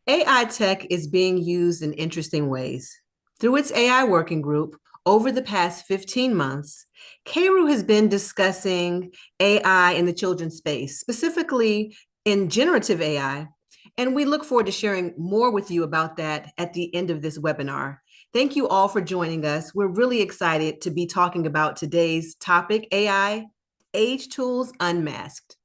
AI tech is being used in interesting ways. Through its AI working group, over the past 15 months, CARU has been discussing AI in the children's space, specifically in generative AI. And we look forward to sharing more with you about that at the end of this webinar. Thank you all for joining us. We're really excited to be talking about today's topic, AI, Age Tools Unmasked.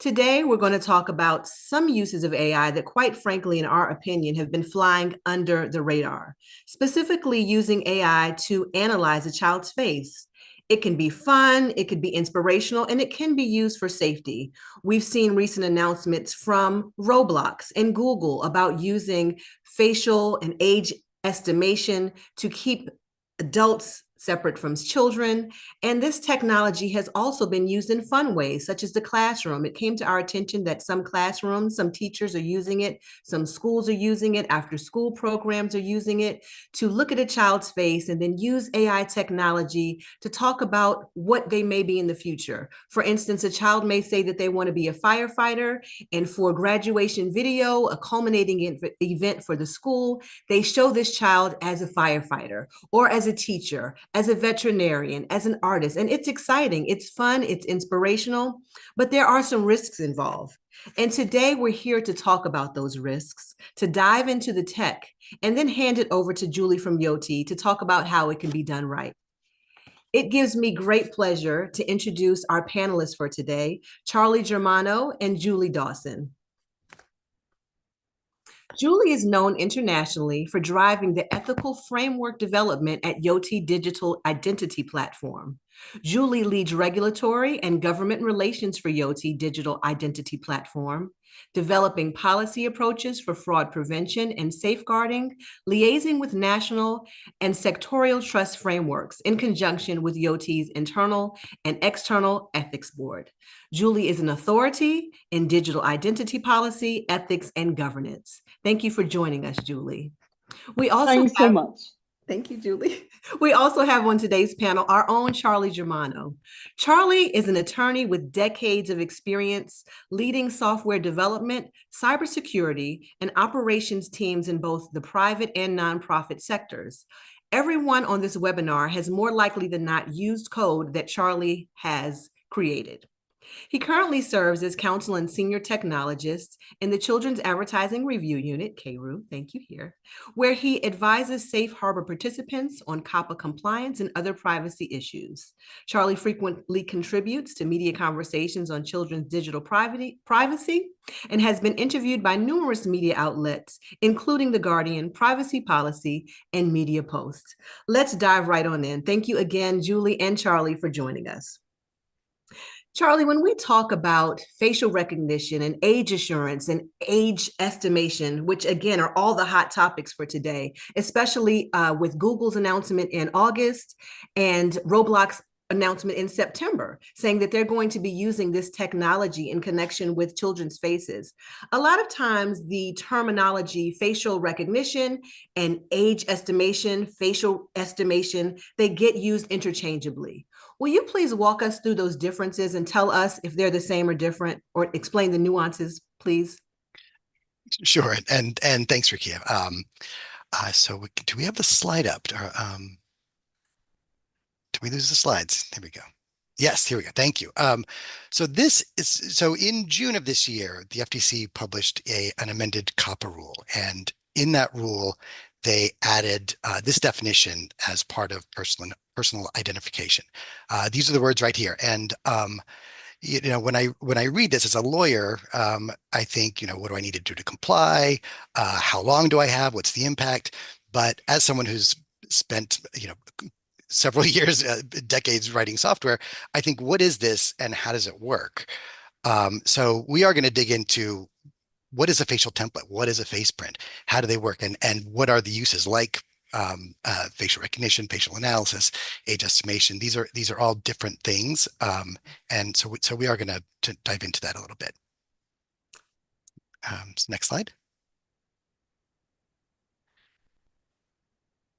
Today, we're going to talk about some uses of AI that, quite frankly, in our opinion, have been flying under the radar, specifically using AI to analyze a child's face. It can be fun, it could be inspirational, and it can be used for safety. We've seen recent announcements from Roblox and Google about using facial and age estimation to keep adults separate from children. And this technology has also been used in fun ways, such as the classroom. It came to our attention that some classrooms, some teachers are using it, some schools are using it, after school programs are using it to look at a child's face and then use AI technology to talk about what they may be in the future. For instance, a child may say that they want to be a firefighter, and for graduation video, a culminating event for the school, they show this child as a firefighter or as a teacher, as a veterinarian, as an artist. And it's exciting, it's fun, it's inspirational, but there are some risks involved. And today we're here to talk about those risks, to dive into the tech, and then hand it over to Julie from Yoti to talk about how it can be done right. It gives me great pleasure to introduce our panelists for today, Charlie Germano and Julie Dawson. Julie is known internationally for driving the ethical framework development at Yoti Digital Identity Platform. Julie leads regulatory and government relations for Yoti Digital Identity Platform, developing policy approaches for fraud prevention and safeguarding, liaising with national and sectorial trust frameworks in conjunction with Yoti's internal and external ethics board. Julie is an authority in digital identity policy, ethics, and governance. Thank you for joining us, Julie. We also Thanks so much. Thank you, Julie. We also have on today's panel our own Charlie Germano. Charlie is an attorney with decades of experience leading software development, cybersecurity, and operations teams in both the private and nonprofit sectors. Everyone on this webinar has more likely than not used code that Charlie has created. He currently serves as counsel and senior technologist in the Children's Advertising Review Unit, CARU, thank you here, where he advises safe harbor participants on COPPA compliance and other privacy issues. Charlie frequently contributes to media conversations on children's digital privacy and has been interviewed by numerous media outlets, including The Guardian, Privacy Policy, and Media Post. Let's dive right on in. Thank you again, Julie and Charlie, for joining us. Charlie, when we talk about facial recognition and age assurance and age estimation, which again are all the hot topics for today, especially with Google's announcement in August and Roblox announcement in September, saying that they're going to be using this technology in connection with children's faces. A lot of times the terminology facial recognition and age estimation, facial estimation, they get used interchangeably. Will you please walk us through those differences and tell us if they're the same or different, or explain the nuances, please? Sure, and thanks, Rikia. Do we have the slide up? Did we lose the slides? There we go. Yes, here we go. Thank you. So in June of this year, the FTC published an amended COPPA rule, and in that rule, they added this definition as part of personal identification. These are the words right here. And when I read this as a lawyer, I think, what do I need to do to comply? How long do I have? What's the impact? But as someone who's spent, several years, decades writing software, I think, what is this and how does it work? So we are going to dig into what is a facial template? What is a face print? How do they work? And what are the uses like facial recognition, facial analysis, age estimation? These are all different things. And so we are going to dive into that a little bit. Next slide.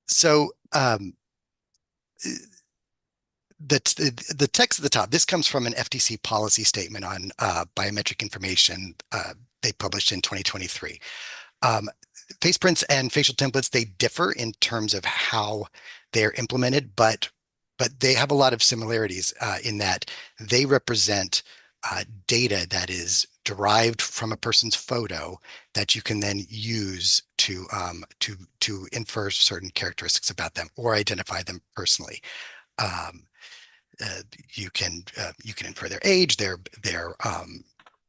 So the text at the top, this comes from an FTC policy statement on biometric information they published in 2023. Um, Face prints and facial templates, they differ in terms of how they're implemented, but they have a lot of similarities in that they represent data that is derived from a person's photo that you can then use to infer certain characteristics about them or identify them personally. Um, uh, you can infer their age, their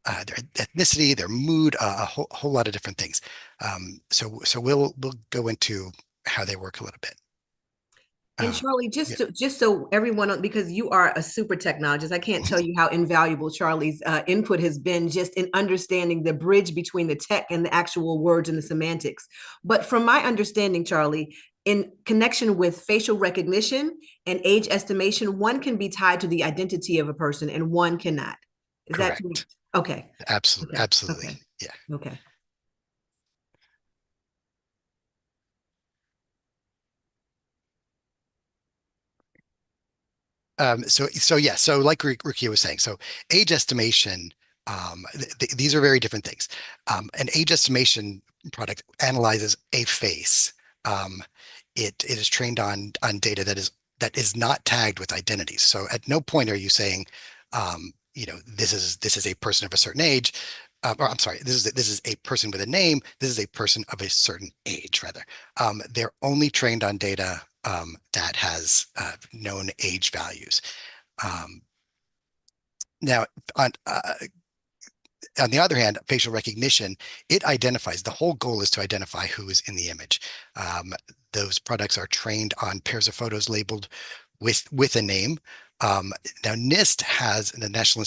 ethnicity, their mood, a whole lot of different things. So we'll go into how they work a little bit. And Uh, Charlie, yeah, just so everyone, because you are a super technologist, I can't tell you how invaluable Charlie's input has been just in understanding the bridge between the tech and the actual words and the semantics. But from my understanding, Charlie, in connection with facial recognition and age estimation, one can be tied to the identity of a person and one cannot. Is that correct. correct? Okay. Absolutely, Okay. absolutely. Okay. Yeah. Okay. So yeah, so like Rukia was saying, so age estimation, these are very different things. An age estimation product analyzes a face. Um, it is trained on data that is not tagged with identities. So at no point are you saying, this is a person of a certain age, or I'm sorry, this is a person with a name. This is a person of a certain age, rather. They're only trained on data that has known age values. Um, Now, on on the other hand, facial recognition, it identifies, the whole goal is to identify who is in the image. Um, those products are trained on pairs of photos labeled with a name. Now, NIST has the National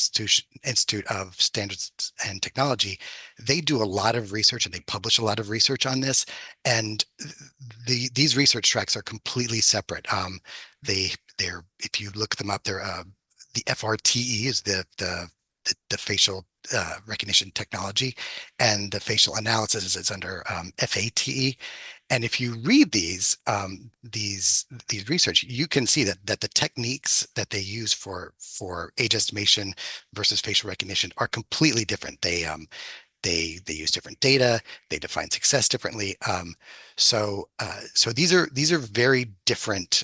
Institute of Standards and Technology. They do a lot of research and they publish a lot of research on this. And these research tracks are completely separate. They're if you look them up, they're the FRTE is the facial recognition technology, and the facial analysis is under FATE. And if you read these research, you can see that the techniques that they use for age estimation versus facial recognition are completely different. They use different data. They define success differently. So these are very different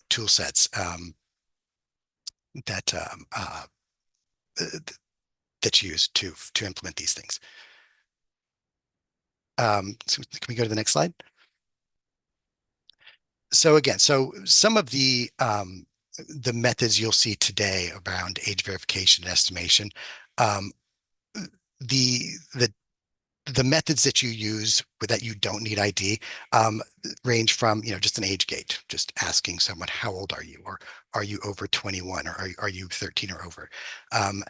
tool sets that uh, that's used to implement these things. So can we go to the next slide? So again, so some of the methods you'll see today around age verification and estimation, um, the the the methods that you use with that you don't need ID range from just an age gate, just asking someone how old are you, or are you over 21, or are you 13 or over. Um,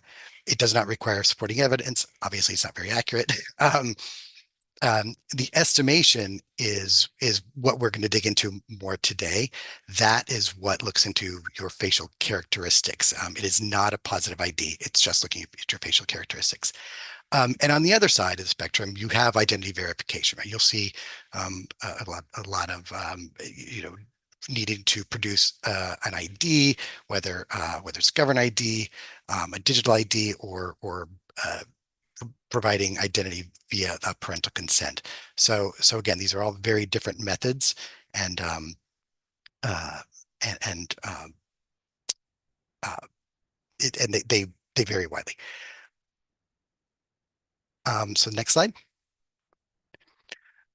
it does not require supporting evidence. Obviously, it's not very accurate. The estimation is what we're going to dig into more today. That is what looks into your facial characteristics. It is not a positive ID. It's just looking at your facial characteristics. And on the other side of the spectrum, you have identity verification, right? You'll see a lot of needing to produce an ID, whether it's government ID, a digital ID, or uh, providing identity via parental consent. So again, these are all very different methods, and uh, and uh, and they vary widely. So next slide.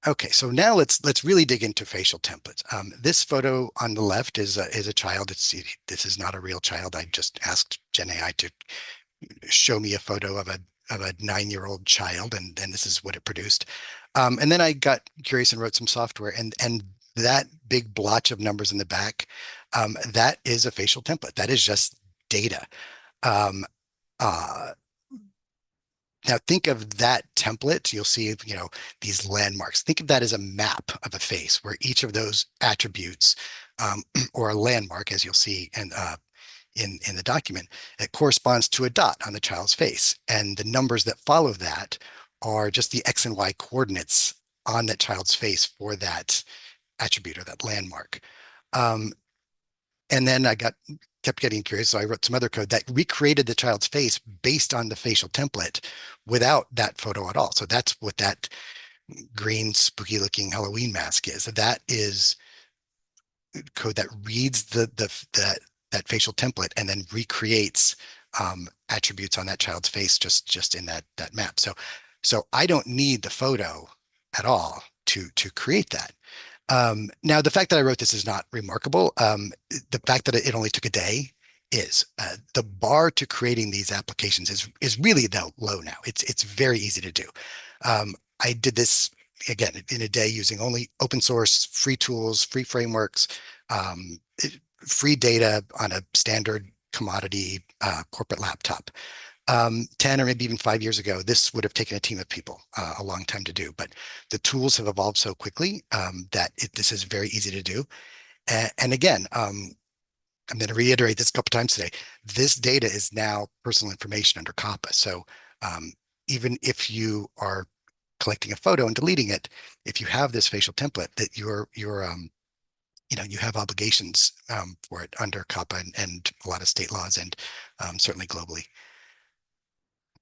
Okay, so now let's really dig into facial templates. This photo on the left is a child. This is not a real child. I just asked Gen AI to show me a photo of a 9-year-old child, and this is what it produced. And then I got curious and wrote some software, and that big blotch of numbers in the back, that is a facial template. That is just data. Um, uh, Now think of that template. You'll see, these landmarks. Think of that as a map of a face where each of those attributes, or a landmark, as you'll see in the document, it corresponds to a dot on the child's face. And the numbers that follow that are just the X and Y coordinates on that child's face for that attribute or that landmark. Um, and then kept getting curious, so I wrote some other code that recreated the child's face based on the facial template without that photo at all. So that's what that green spooky looking Halloween mask is. That is code that reads that facial template and then recreates attributes on that child's face just in that map. So I don't need the photo at all to create that. Now, the fact that I wrote this is not remarkable. The fact that it only took a day is the bar to creating these applications is really low now. It's very easy to do. I did this again in a day using only open source, free tools, free frameworks, um, free data on a standard commodity corporate laptop. 10 or maybe even 5 years ago, this would have taken a team of people a long time to do. But the tools have evolved so quickly that this is very easy to do. And again, I'm going to reiterate this a couple times today. This data is now personal information under COPPA. So um, even if you are collecting a photo and deleting it, if you have this facial template, that you have obligations for it under COPPA and a lot of state laws and certainly globally.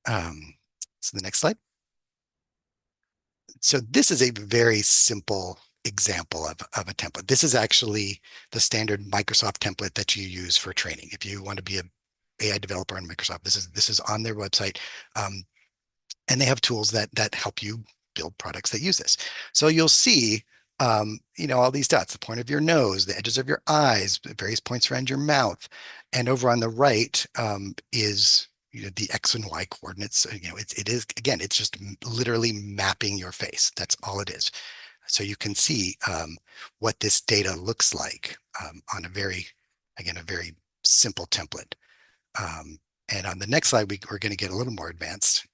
So the next slide. So this is a very simple example of a template. This is actually the standard Microsoft template that you use for training. If you want to be an AI developer on Microsoft, this is on their website. And they have tools that help you build products that use this. So you'll see all these dots, the point of your nose, the edges of your eyes, various points around your mouth. And over on the right is the X and Y coordinates. It is, again, it's just literally mapping your face. That's all it is. So you can see what this data looks like on a very simple template. And on the next slide, we're going to get a little more advanced.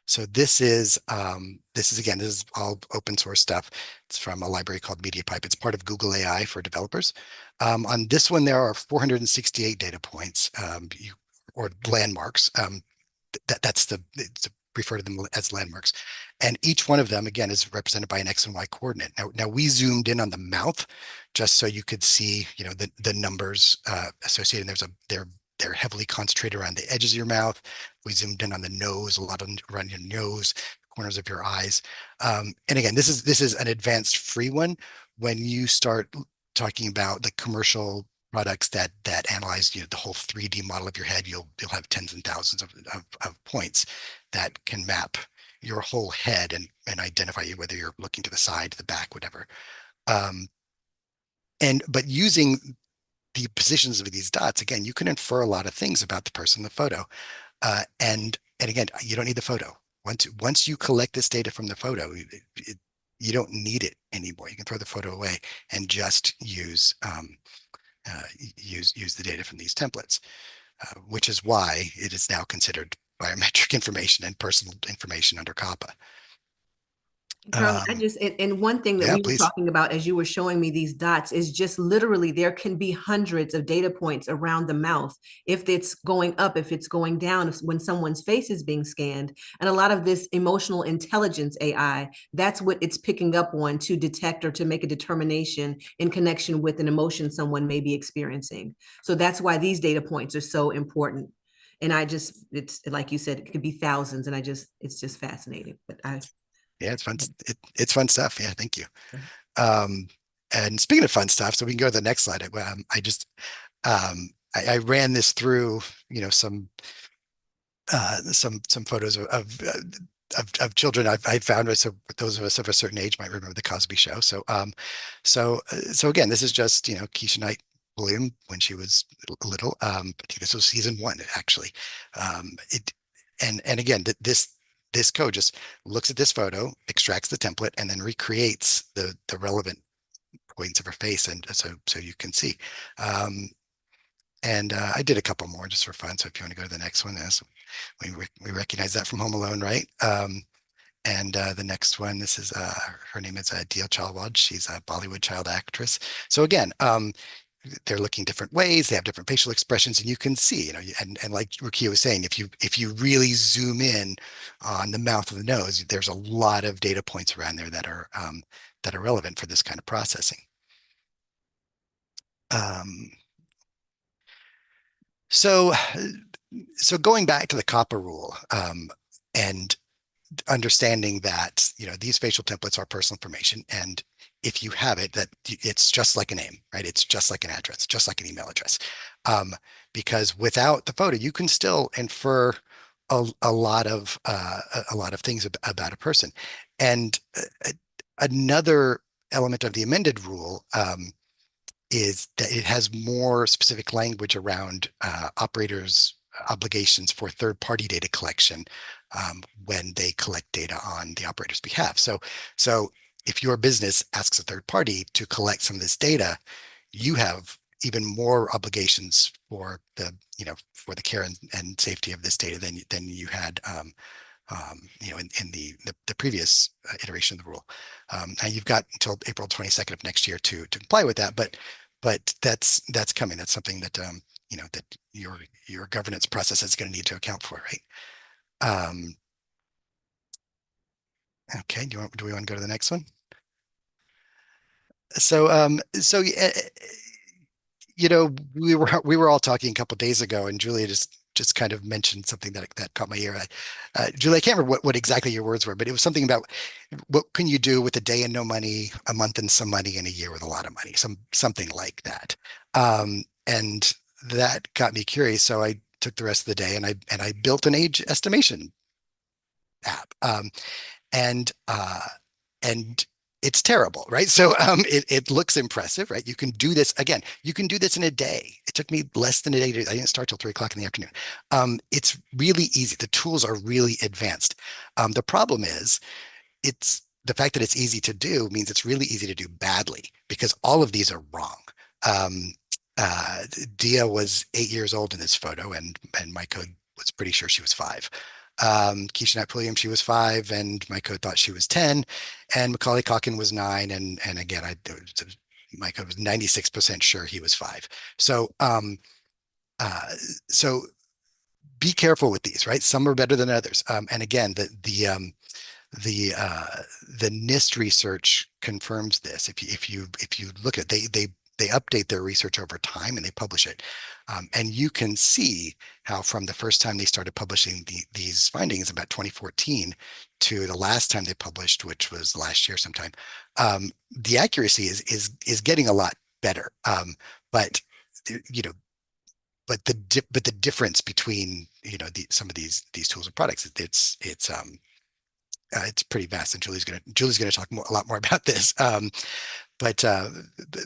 So this is all open source stuff. It's from a library called MediaPipe. It's part of Google AI for developers. On this one, there are 468 data points or landmarks. It's refer to them as landmarks. And each one of them, again, is represented by an X and Y coordinate. Now we zoomed in on the mouth just so you could see, the numbers associated. They're heavily concentrated around the edges of your mouth. We zoomed in on the nose, a lot around your nose, corners of your eyes. And again, this is an advanced free one. When you start talking about the commercial products that analyze the whole 3D model of your head, you'll have tens and thousands of points that can map your whole head and identify you, whether you're looking to the side, to the back, whatever. But using the positions of these dots, again, you can infer a lot of things about the person in the photo. And again, you don't need the photo. Once you collect this data from the photo, you don't need it anymore. You can throw the photo away and just use the data from these templates, which is why it is now considered biometric information and personal information under COPPA. Carly, and one thing that Yeah, we were please. talking about as you were showing me these dots is just literally there can be hundreds of data points around the mouth. If it's going up, if it's going down, when someone's face is being scanned. And a lot of this emotional intelligence AI, that's what it's picking up on to detect or to make a determination in connection with an emotion someone may be experiencing. So that's why these data points are so important. And it's like you said, it could be thousands, and it's just fascinating. Yeah, it's fun. It's fun stuff. Yeah, thank you. Um, and speaking of fun stuff, so we can go to the next slide. I ran this through, some photos of children I found. So those of us of a certain age might remember the Cosby Show. So again, this is just Keisha Knight William when she was little. I think this was season 1 actually. It and again this code just looks at this photo, extracts the template, and then recreates the relevant points of her face, and so you can see. And I did a couple more just for fun. So if you want to go to the next one, we recognize that from Home Alone, right? And the next one, this is her name is Dil Chalwad. She's a Bollywood child actress. So again, they're looking different ways. They have different facial expressions, and you can see, and like Rukia was saying, if you really zoom in on the mouth of the nose, there's a lot of data points around there that are relevant for this kind of processing. Um, so going back to the COPPA rule, and understanding that, these facial templates are personal information, and if you have it, that it's just like a name, right? It's just like an address, just like an email address. Um, because without the photo, you can still infer a lot of things about a person. And another element of the amended rule is that it has more specific language around operators' obligations for third-party data collection when they collect data on the operator's behalf. So if your business asks a third party to collect some of this data, you have even more obligations for for the care and safety of this data than you had in the previous iteration of the rule. And you've got until April 22nd of next year to comply with that, but that's coming. That's something that that your governance process is going to need to account for, right? Okay, do we want to go to the next one? So we were all talking a couple of days ago, and Julia just kind of mentioned something that caught my ear. Julia, I can't remember what exactly your words were, but it was something about what can you do with a day and no money, a month and some money, and a year with a lot of money, something like that. And that got me curious. So I took the rest of the day and I built an age estimation app. And it's terrible, right? So it looks impressive, right? You can do this again. You can do this in a day. It took me less than a day. I didn't start till 3 o'clock in the afternoon. It's really easy. The tools are really advanced. The problem is it's the fact that it's easy to do means it's really easy to do badly because all of these are wrong. Um, Dia was 8 years old in this photo, and my code was pretty sure she was 5. Keisha Knight Pulliam, she was 5, and my code thought she was 10, and Macaulay Calkin was 9, and again, my code was 96% sure he was 5. So, uh, so be careful with these, right? Some are better than others. And again, the the NIST research confirms this. If you look at they update their research over time and they publish it, and you can see how from the first time they started publishing these findings about 2014 to the last time they published, which was last year sometime, the accuracy is getting a lot better. But you know, but the difference between some of these tools and products, it's pretty vast, and Julie's gonna talk a lot more about this. But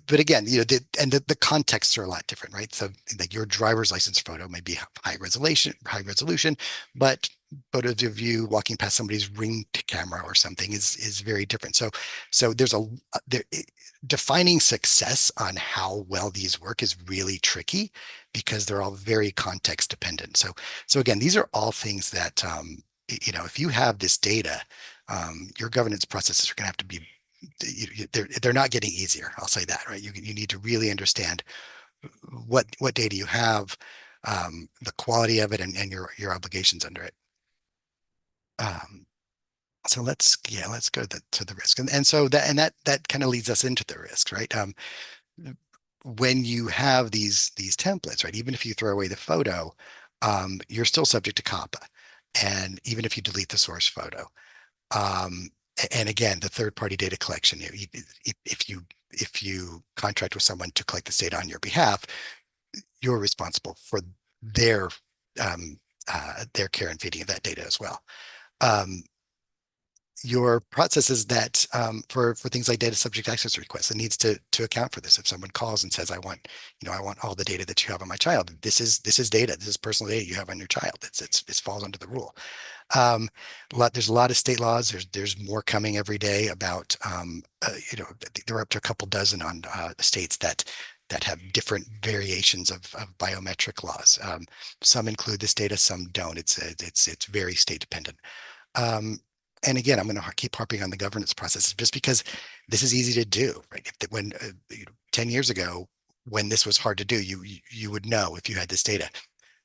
but again, the contexts are a lot different, right? So like your driver's license photo may be high resolution, but photos of you walking past somebody's ring camera or something is very different. So defining success on how well these work is really tricky because they're all very context dependent. So again, these are all things that if you have this data, your governance processes are going to have to be they're not getting easier. I'll say that, right? You need to really understand what data you have, the quality of it, and your obligations under it. Um, so let's go to the risk, and so that kind of leads us into the risk, right? When you have these templates, right? Even if you throw away the photo, you're still subject to COPPA, and even if you delete the source photo. Um, and again, the third-party data collection, if you contract with someone to collect this data on your behalf, you're responsible for their their care and feeding of that data as well. Um, your processes that for things like data subject access requests, it needs to account for this. If someone calls and says, I want all the data that you have on my child, this is data, this is personal data you have on your child. It falls under the rule. There's a lot of state laws. There's more coming every day about there are up to a couple dozen on states that have different variations of biometric laws. Some include this data, some don't. It's very state dependent. Um, and again, I'm going to keep harping on the governance process just because this is easy to do, right? When 10 years ago, when this was hard to do, you would know if you had this data.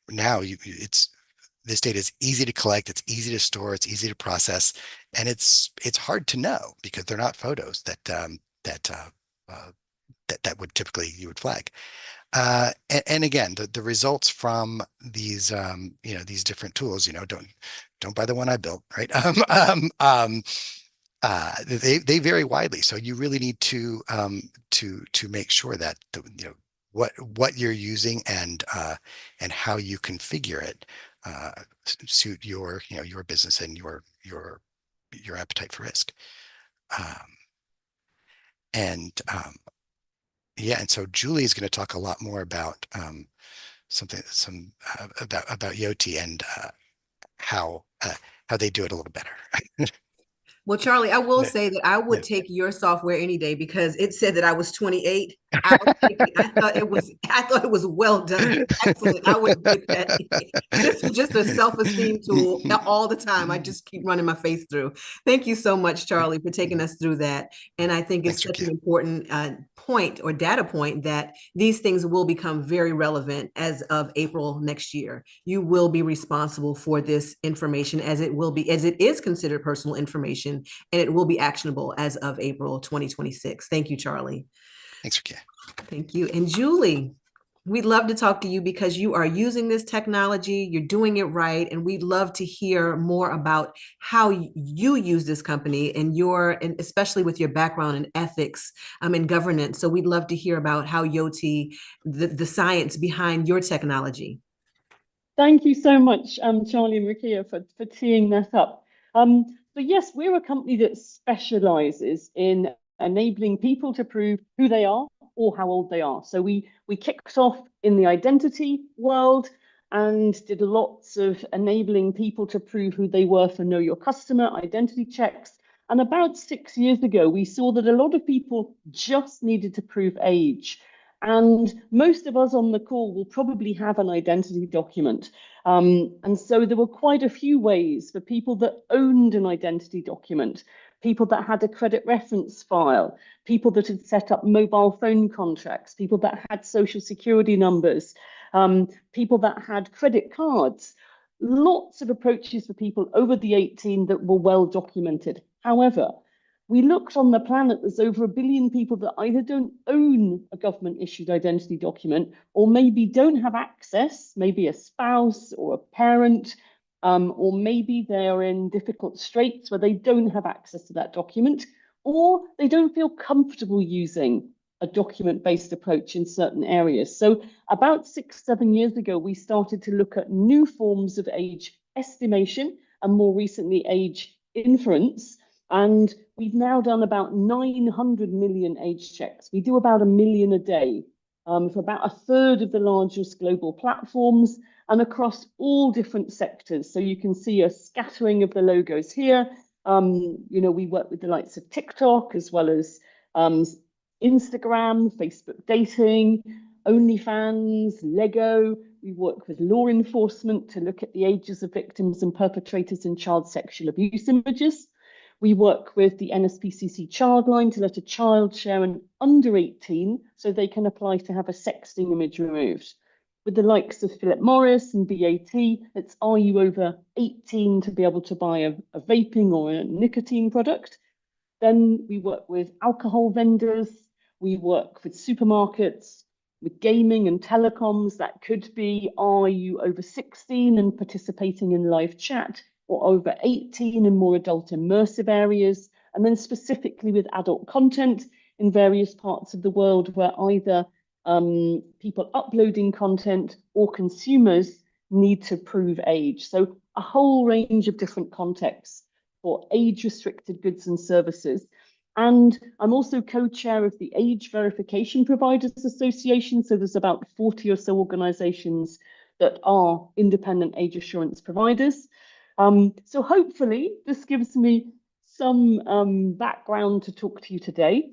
Now this data is easy to collect, it's easy to store, it's easy to process, and it's hard to know because they're not photos that that would typically you would flag. And again, the results from these these different tools, don't buy the one I built, right? They vary widely. So you really need to make sure that what you're using and how you configure it suit your business and your appetite for risk. Um, and Yeah, and so Julie is going to talk a lot more about some about Yoti and how they do it a little better. Well, Charlie, I will say that I would take your software any day because it said that I was 28. I'll take it. I thought it was well done. Excellent. I would get that. This is just a self-esteem tool all the time. I just keep running my face through. Thank you so much, Charlie, for taking us through that. And I think it's Thanks, such an Ricky. important point or data point that these things will become very relevant as of April next year. You will be responsible for this information as it is considered personal information, and it will be actionable as of April 2026. Thank you, Charlie. Thanks, Ricky. Thank you. And Julie, we'd love to talk to you because you are using this technology, you're doing it right, and we'd love to hear more about how you use this company and especially with your background in ethics and governance. So we'd love to hear about how Yoti, the science behind your technology. Thank you so much, Charlie and Rukia, for teeing that up. So yes, we're a company that specializes in enabling people to prove who they are or how old they are. So we kicked off in the identity world and did lots of enabling people to prove who they were for Know Your Customer identity checks. And about 6 years ago, we saw that a lot of people just needed to prove age. And most of us on the call will probably have an identity document. And so there were quite a few ways for people that owned an identity document, people that had a credit reference file, people that had set up mobile phone contracts, people that had social security numbers, people that had credit cards. Lots of approaches for people over the 18 that were well documented. However, we looked on the planet, there's over 1 billion people that either don't own a government issued identity document or maybe don't have access, maybe a spouse or a parent, or maybe they're in difficult straits where they don't have access to that document, or they don't feel comfortable using a document-based approach in certain areas. So about 6, 7 years ago, we started to look at new forms of age estimation and more recently age inference. And we've now done about 900 million age checks. We do about 1 million a day for about a third of the largest global platforms and across all different sectors. So you can see a scattering of the logos here. We work with the likes of TikTok as well as Instagram, Facebook dating, OnlyFans, Lego. We work with law enforcement to look at the ages of victims and perpetrators in child sexual abuse images. We work with the NSPCC Childline to let a child share an under 18 so they can apply to have a sexting image removed. With the likes of Philip Morris and BAT, it's are you over 18 to be able to buy a vaping or a nicotine product? Then we work with alcohol vendors, we work with supermarkets, with gaming and telecoms. That could be, are you over 16 and participating in live chat, or over 18 in more adult immersive areas, and then specifically with adult content in various parts of the world where either people uploading content or consumers need to prove age. So a whole range of different contexts for age-restricted goods and services. And I'm also co-chair of the Age Verification Providers Association. So there's about 40 or so organizations that are independent age assurance providers. So hopefully this gives me some background to talk to you today.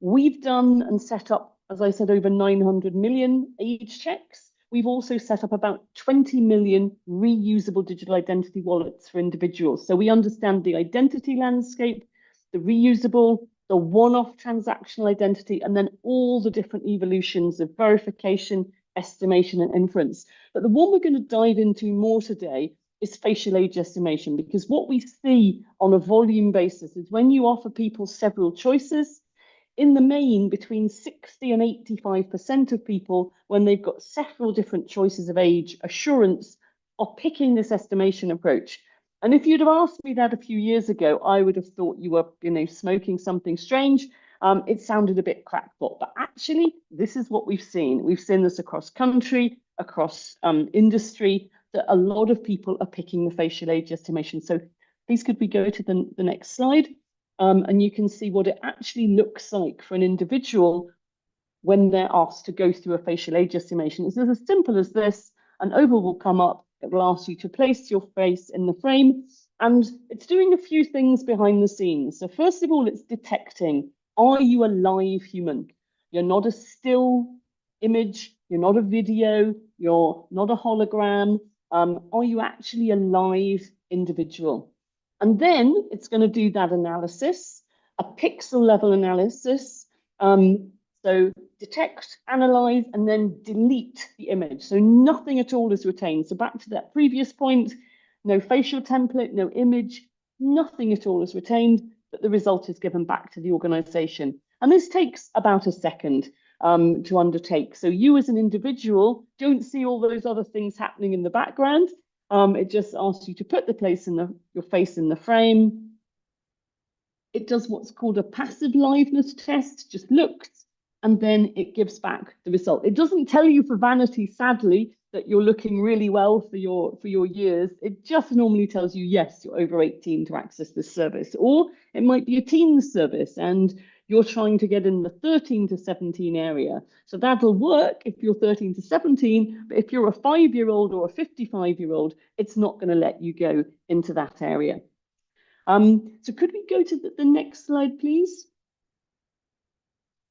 We've done and set up, as I said, over 900 million age checks. We've also set up about 20 million reusable digital identity wallets for individuals. So we understand the identity landscape, the reusable, the one-off transactional identity, and then all the different evolutions of verification, estimation, and inference. But the one we're going to dive into more today is facial age estimation, because what we see on a volume basis is when you offer people several choices, in the main, between 60 and 85% of people, when they've got several different choices of age assurance, are picking this estimation approach. And if you'd have asked me that a few years ago, I would have thought you were, smoking something strange. It sounded a bit crackpot, but actually, this is what we've seen. We've seen this across country, across industry, that a lot of people are picking the facial age estimation. So please could we go to the next slide? And you can see what it actually looks like for an individual when they're asked to go through a facial age estimation. It's as simple as this. An oval will come up. It will ask you to place your face in the frame. And it's doing a few things behind the scenes. So first of all, it's detecting, are you a live human? You're not a still image. You're not a video. You're not a hologram. Are you actually a live individual? And then it's going to do that analysis, a pixel level analysis. So detect, analyze, and then delete the image. So nothing at all is retained. So back to that previous point, no facial template, no image, nothing at all is retained, but the result is given back to the organization. And this takes about a second to undertake. So you as an individual don't see all those other things happening in the background. It just asks you to put your face in the frame. It does what's called a passive liveness test, just looks, and then it gives back the result. It doesn't tell you for vanity, sadly, that you're looking really well for your years. It just normally tells you, yes, you're over 18 to access this service. Or it might be a teen service and you're trying to get in the 13 to 17 area. So that'll work if you're 13 to 17, but if you're a 5-year-old or a 55-year-old, it's not going to let you go into that area. So could we go to the next slide, please?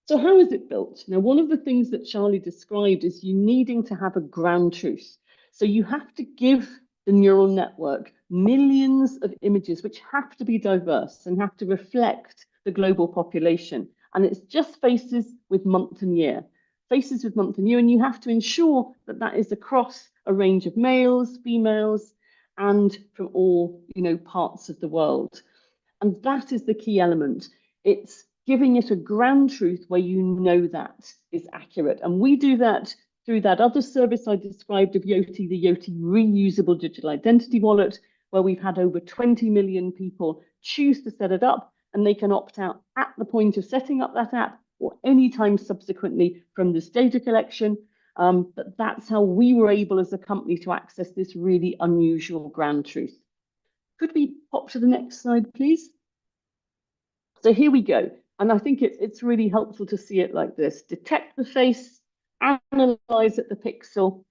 So how is it built? Now, one of the things that Charlie described is you needing to have a ground truth. So you have to give the neural network millions of images, which have to be diverse and have to reflect the global population. And it's just faces with month and year. Faces with month and year, and you have to ensure that that is across a range of males, females, and from all, parts of the world. And that is the key element. It's giving it a ground truth where you know that is accurate. And we do that through that other service I described of Yoti, the Yoti reusable digital identity wallet, where we've had over 20 million people choose to set it up, and they can opt out at the point of setting up that app or any time subsequently from this data collection. But that's how we were able as a company to access this really unusual ground truth. Could we pop to the next slide, please? So here we go. And I think it's really helpful to see it like this. Detect the face, analyze at the pixel,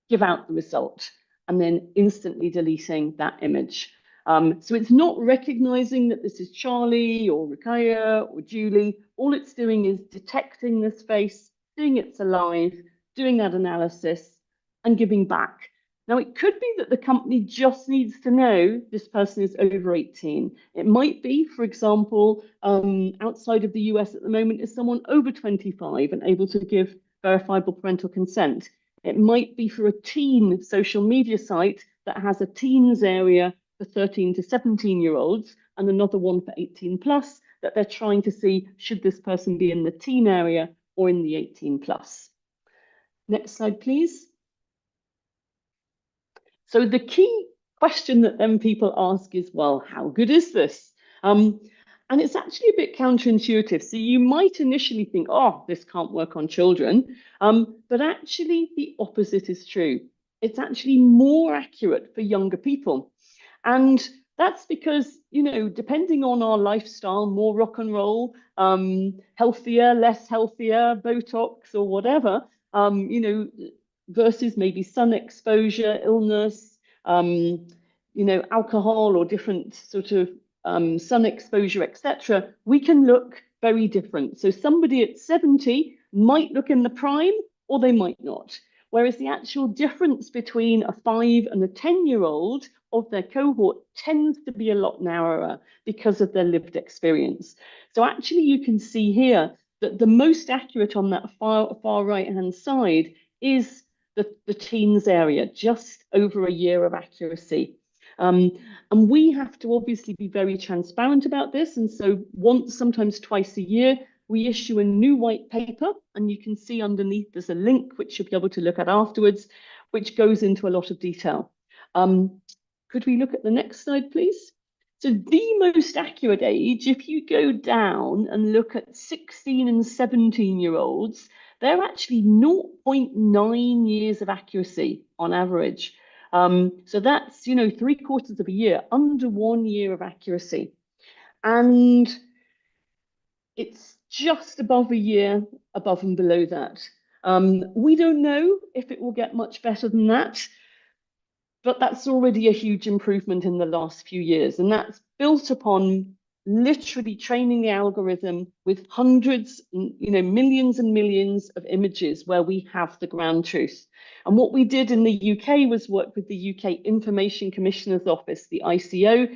give out the result, and then instantly deleting that image. So it's not recognizing that this is Charlie or Ruqayyah or Julie. All it's doing is detecting this face, seeing it's alive, doing that analysis, and giving back. Now, it could be that the company just needs to know this person is over 18. It might be, for example, outside of the US at the moment, is someone over 25 and able to give verifiable parental consent. It might be for a teen social media site that has a teens area for 13 to 17-year-olds and another one for 18 plus, that they're trying to see, should this person be in the teen area or in the 18 plus. Next slide, please. So the key question that then people ask is, well, how good is this? And it's actually a bit counterintuitive. So you might initially think, oh, this can't work on children. But actually the opposite is true. It's actually more accurate for younger people. And that's because, depending on our lifestyle, more rock and roll, healthier, less healthier, Botox or whatever, versus maybe sun exposure, illness, alcohol or different sort of sun exposure, etc., we can look very different. So somebody at 70 might look in the prime or they might not. Whereas the actual difference between a 5 and a 10-year-old of their cohort tends to be a lot narrower because of their lived experience. So actually you can see here that the most accurate on that far right-hand side is the teens area, just over a year of accuracy. And we have to obviously be very transparent about this. And so once, sometimes twice a year, we issue a new white paper, and you can see underneath there's a link which you'll be able to look at afterwards, which goes into a lot of detail. Could we look at the next slide, please? So the most accurate age, if you go down and look at 16 and 17-year-olds, they're actually 0.9 years of accuracy on average. So that's, 3/4 of a year, under 1 year of accuracy. And it's just above a year above and below that. We don't know if it will get much better than that, but that's already a huge improvement in the last few years. And that's built upon literally training the algorithm with hundreds, millions and millions of images where we have the ground truth. And what we did in the UK was work with the UK Information Commissioner's Office, the ICO,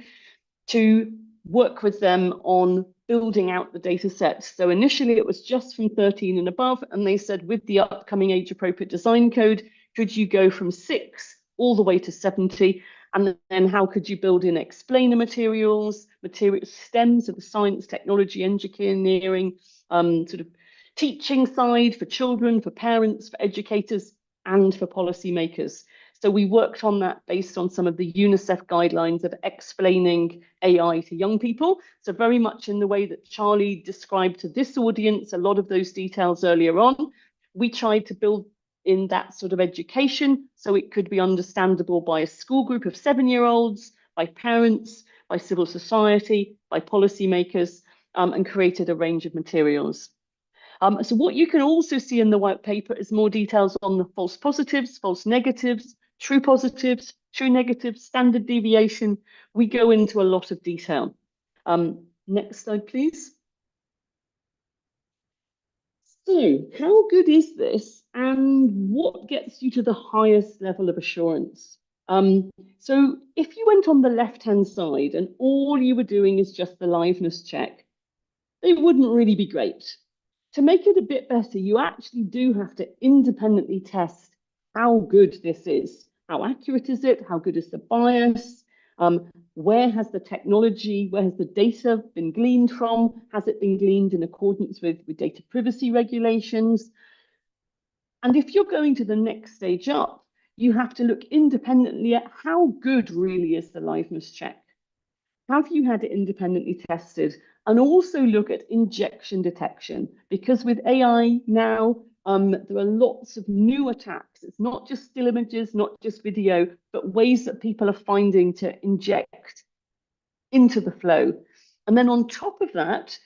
to work with them on building out the data sets. So initially it was just from 13 and above, and they said with the upcoming age appropriate design code, could you go from 6 all the way to 70? And then how could you build in explainer materials, stems of the science, technology, engineering, sort of teaching side for children, for parents, for educators, and for policymakers. So we worked on that based on some of the UNICEF guidelines of explaining AI to young people. So very much in the way that Charlie described to this audience, a lot of those details earlier on, we tried to build in that sort of education so it could be understandable by a school group of 7-year-olds, by parents, by civil society, by policymakers, and created a range of materials. So what you can also see in the white paper is more details on the false positives, false negatives, true positives, true negatives, standard deviation. We go into a lot of detail. Next slide, please. So how good is this, and what gets you to the highest level of assurance? So if you went on the left-hand side and all you were doing is just the liveness check, it wouldn't really be great. To make it a bit better, you actually do have to independently test how good this is. How accurate is it? How good is the bias? Where has the technology, where has the data been gleaned from? Has it been gleaned in accordance with data privacy regulations? And if you're going to the next stage up, you have to look independently at how good really is the liveness check. Have you had it independently tested? And also look at injection detection, because with AI now, there are lots of new attacks. It's not just still images, not just video, but ways that people are finding to inject into the flow. And then on top of that,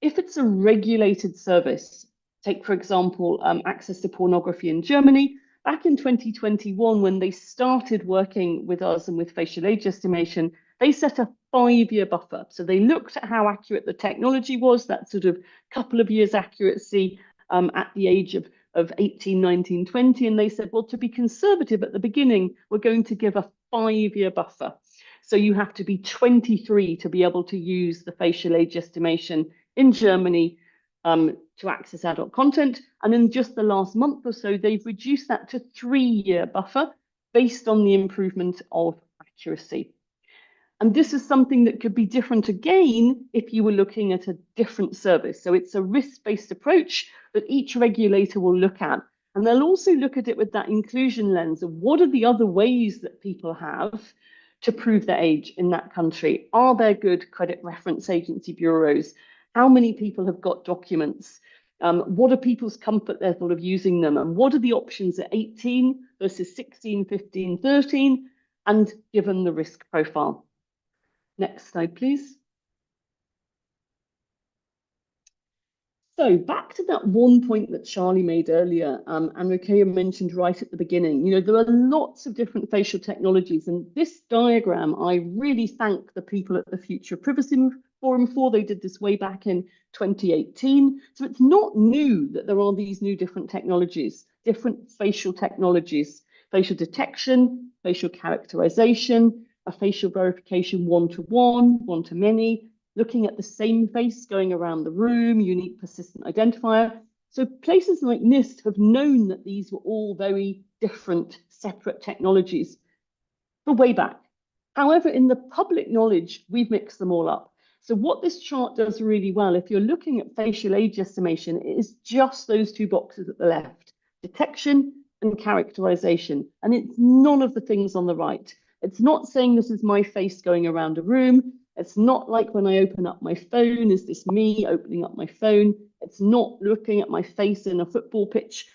if it's a regulated service, take, for example, access to pornography in Germany, back in 2021, when they started working with us and with facial age estimation, they set a 5-year buffer. So they looked at how accurate the technology was, that sort of couple of years accuracy at the age of 18, 19, 20. And they said, well, to be conservative at the beginning, we're going to give a 5-year buffer. So you have to be 23 to be able to use the facial age estimation in Germany to access adult content. And in just the last month or so, they've reduced that to 3-year buffer based on the improvement of accuracy. And this is something that could be different again if you were looking at a different service. So it's a risk-based approach that each regulator will look at. And they'll also look at it with that inclusion lens of what are the other ways that people have to prove their age in that country. Are there good credit reference agency bureaus? How many people have got documents? What are people's comfort level of using them? And what are the options at 18 versus 16, 15, 13, and given the risk profile? Next slide, please. So back to that one point that Charlie made earlier, and Rukia mentioned right at the beginning, there are lots of different facial technologies. And this diagram, I really thank the people at the Future Privacy Forum for. They did this way back in 2018. So it's not new that there are these new different technologies, different facial technologies, facial detection, facial characterization, a facial verification one-to-one, one-to-many, looking at the same face going around the room, unique persistent identifier. So places like NIST have known that these were all very different, separate technologies for way back. However, in the public knowledge, we've mixed them all up. So what this chart does really well, if you're looking at facial age estimation, it is just those two boxes at the left, detection and characterization. And it's none of the things on the right. It's not saying this is my face going around a room. It's not like when I open up my phone, is this me opening up my phone? It's not looking at my face in a football pitch.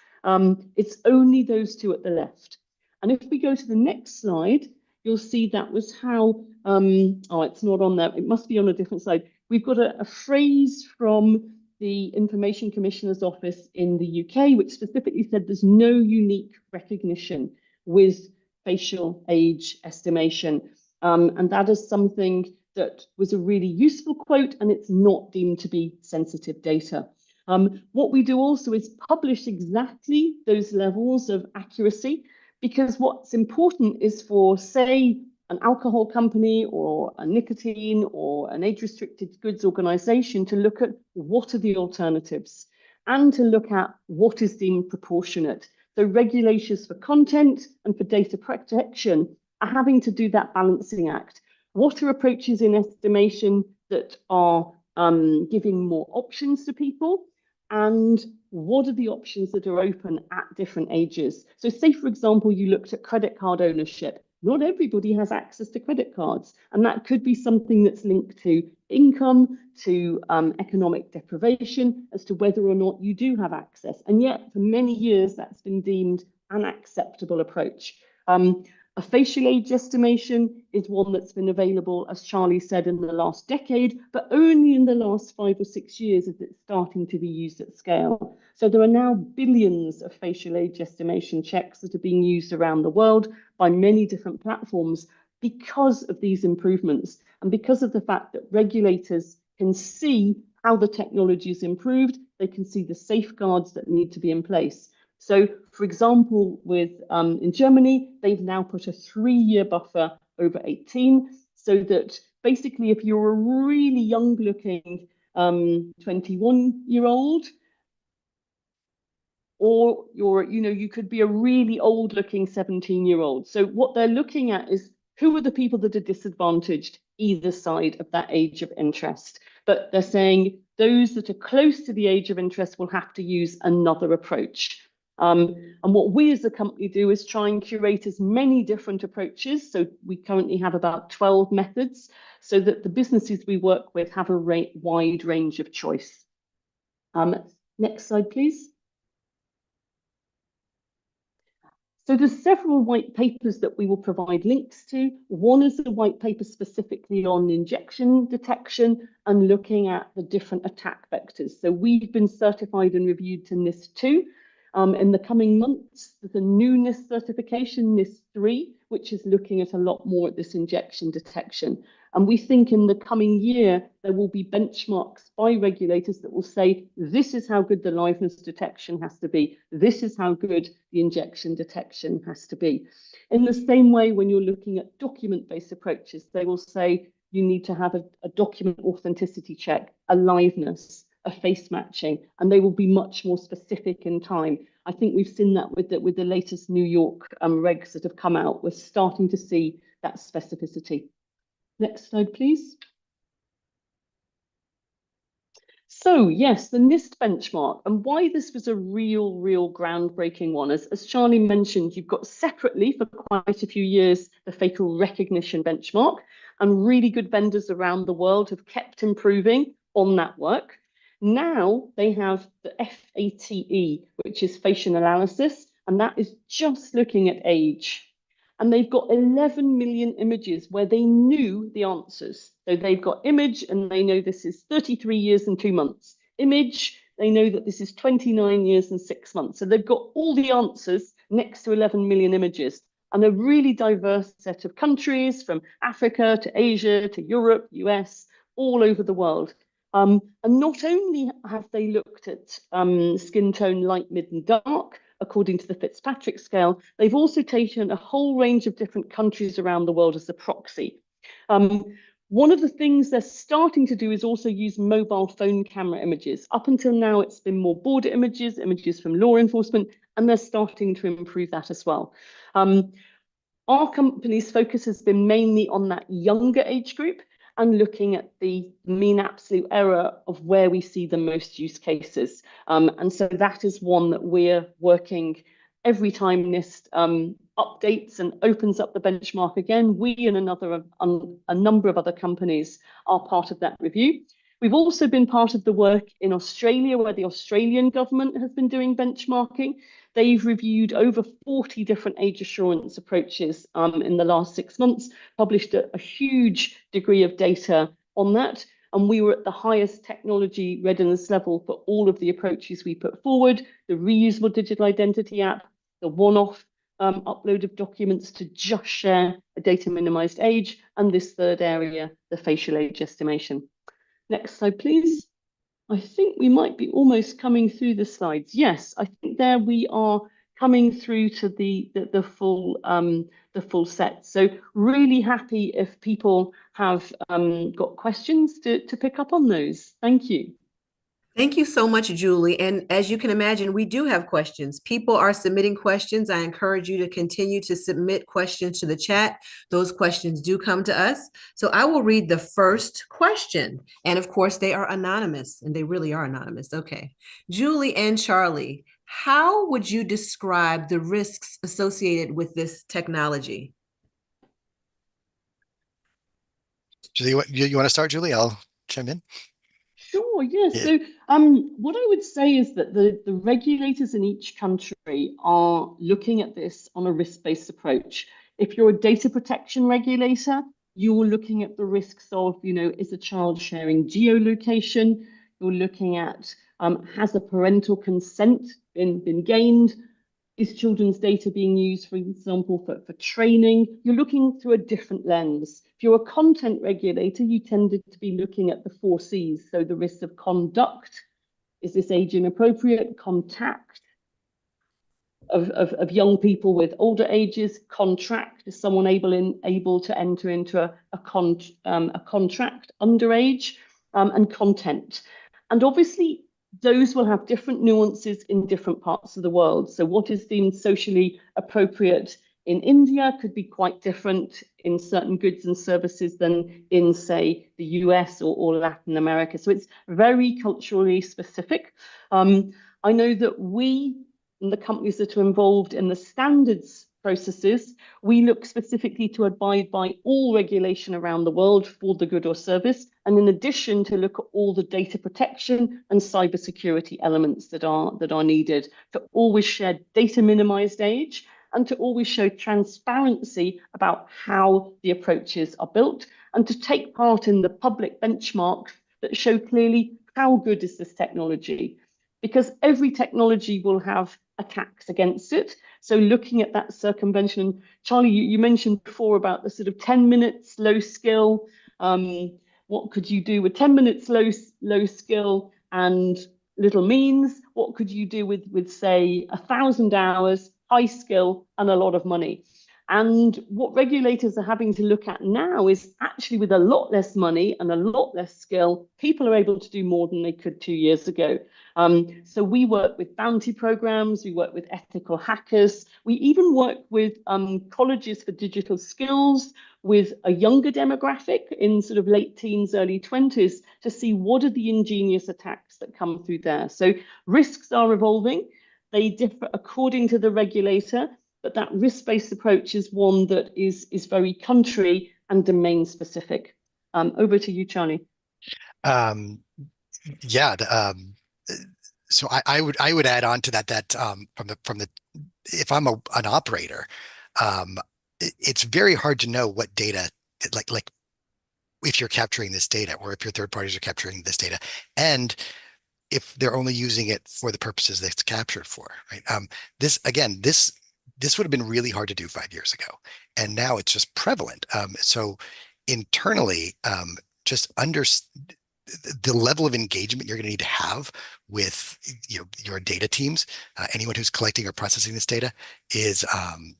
It's only those two at the left. And if we go to the next slide, you'll see that was how, oh, it's not on there. It must be on a different slide. We've got a phrase from the Information Commissioner's Office in the UK, which specifically said there's no unique recognition with facial age estimation. And that is something that was a really useful quote, and it's not deemed to be sensitive data. What we do also is publish exactly those levels of accuracy, because what's important is for, say, an alcohol company or a nicotine or an age-restricted goods organization to look at what are the alternatives and to look at what is deemed proportionate. So regulations for content and for data protection are having to do that balancing act. What are approaches in estimation that are giving more options to people? And what are the options that are open at different ages? So say, for example, you looked at credit card ownership. Not everybody has access to credit cards, and that could be something that's linked to income, to economic deprivation, as to whether or not you do have access. And yet, for many years, that's been deemed an acceptable approach. A facial age estimation is one that's been available, as Charlie said, in the last decade, but only in the last 5 or 6 years is it starting to be used at scale. So there are now billions of facial age estimation checks that are being used around the world by many different platforms because of these improvements and because of the fact that regulators can see how the technology is improved, they can see the safeguards that need to be in place. So, for example, in Germany, they've now put a 3-year buffer over 18, so that basically, if you're a really young-looking 21-year-old, or you could be a really old-looking 17-year-old. So what they're looking at is who are the people that are disadvantaged either side of that age of interest. But they're saying those that are close to the age of interest will have to use another approach. And what we as a company do is try and curate as many different approaches. So we currently have about 12 methods so that the businesses we work with have a wide range of choice. Next slide, please. So there's several white papers that we will provide links to. One is a white paper specifically on injection detection and looking at the different attack vectors. So we've been certified and reviewed to NIST 2. In the coming months, there's a new NIST certification, NIST 3, which is looking at a lot more at this injection detection. And we think in the coming year, there will be benchmarks by regulators that will say, this is how good the liveness detection has to be. This is how good the injection detection has to be. In the same way, when you're looking at document-based approaches, they will say you need to have a document authenticity check, a liveness, a face matching, and they will be much more specific in time. I think we've seen that with the latest New York regs that have come out. We're starting to see that specificity. Next slide, please. So yes, the NIST benchmark, and why this was a real groundbreaking one. As Charlie mentioned, you've got separately for quite a few years the facial recognition benchmark, and really good vendors around the world have kept improving on that work. Now they have the FATE, which is facial analysis, and that is just looking at age. And they've got 11 million images where they knew the answers. So they've got image and they know this is 33 years and 2 months. Image, they know that this is 29 years and 6 months. So they've got all the answers next to 11 million images, and a really diverse set of countries from Africa to Asia to Europe, US, all over the world. And not only have they looked at skin tone light, mid and dark, according to the Fitzpatrick scale, they've also taken a whole range of different countries around the world as a proxy. One of the things they're starting to do is also use mobile phone camera images. Up until now, it's been more border images, images from law enforcement, and they're starting to improve that as well. Our company's focus has been mainly on that younger age group, and looking at the mean absolute error of where we see the most use cases. And so that is one that we're working every time NIST updates and opens up the benchmark again. We and a number of other companies are part of that review. We've also been part of the work in Australia, where the Australian government has been doing benchmarking. They've reviewed over 40 different age assurance approaches in the last 6 months, published a huge degree of data on that. And we were at the highest technology readiness level for all of the approaches we put forward: the reusable digital identity app, the one-off upload of documents to just share a data minimized age, and this third area, the facial age estimation. Next slide, please. I think we might be almost coming through the slides. Yes, I think there we are coming through to the full set. So really happy if people have got questions to pick up on those. Thank you. Thank you so much, Julie. And as you can imagine, we do have questions. People are submitting questions. I encourage you to continue to submit questions to the chat. Those questions do come to us. So I will read the first question. And of course, they are anonymous, and they really are anonymous. Okay. Julie and Charlie, how would you describe the risks associated with this technology? Julie, you want to start, Julie? I'll chime in. Sure, yes. Yeah. So what I would say is that the regulators in each country are looking at this on a risk-based approach. If you're a data protection regulator, you're looking at the risks of, is a child sharing geolocation? You're looking at, has a parental consent been gained? Is children's data being used, for example, for training? You're looking through a different lens. If you're a content regulator, you tended to be looking at the 4 Cs. So the risk of conduct, is this age inappropriate? Contact of young people with older ages. Contract, is someone able to enter into a contract underage? And content. And obviously, those will have different nuances in different parts of the world. So what is deemed socially appropriate in India could be quite different in certain goods and services than in, say, the US or Latin America. So it's very culturally specific. I know that we, and the companies that are involved in the standards processes, we look specifically to abide by all regulation around the world for the good or service, and in addition to look at all the data protection and cybersecurity elements that are needed to always share data minimized age and to always show transparency about how the approaches are built, and to take part in the public benchmarks that show clearly how good is this technology, because every technology will have attacks against it. So looking at that circumvention, Charlie, you mentioned before about the sort of 10 minutes low skill. What could you do with 10 minutes low skill and little means? What could you do with say 1,000 hours high skill and a lot of money? And what regulators are having to look at now is actually with a lot less money and a lot less skill, people are able to do more than they could 2 years ago. So we work with bounty programs, we work with ethical hackers, we even work with colleges for digital skills with a younger demographic in sort of late teens, early 20s to see what are the ingenious attacks that come through there. So risks are evolving. They differ according to the regulator, but that risk-based approach is one that is very country and domain specific. Over to you, Charlie. Yeah. So I would add on to that from the if I'm an operator, it's very hard to know what data like if you're capturing this data or if your third parties are capturing this data, and if they're only using it for the purposes that it's captured for, right? This would have been really hard to do 5 years ago, and now it's just prevalent. So internally, just the level of engagement you're going to need to have with your data teams, anyone who's collecting or processing this data is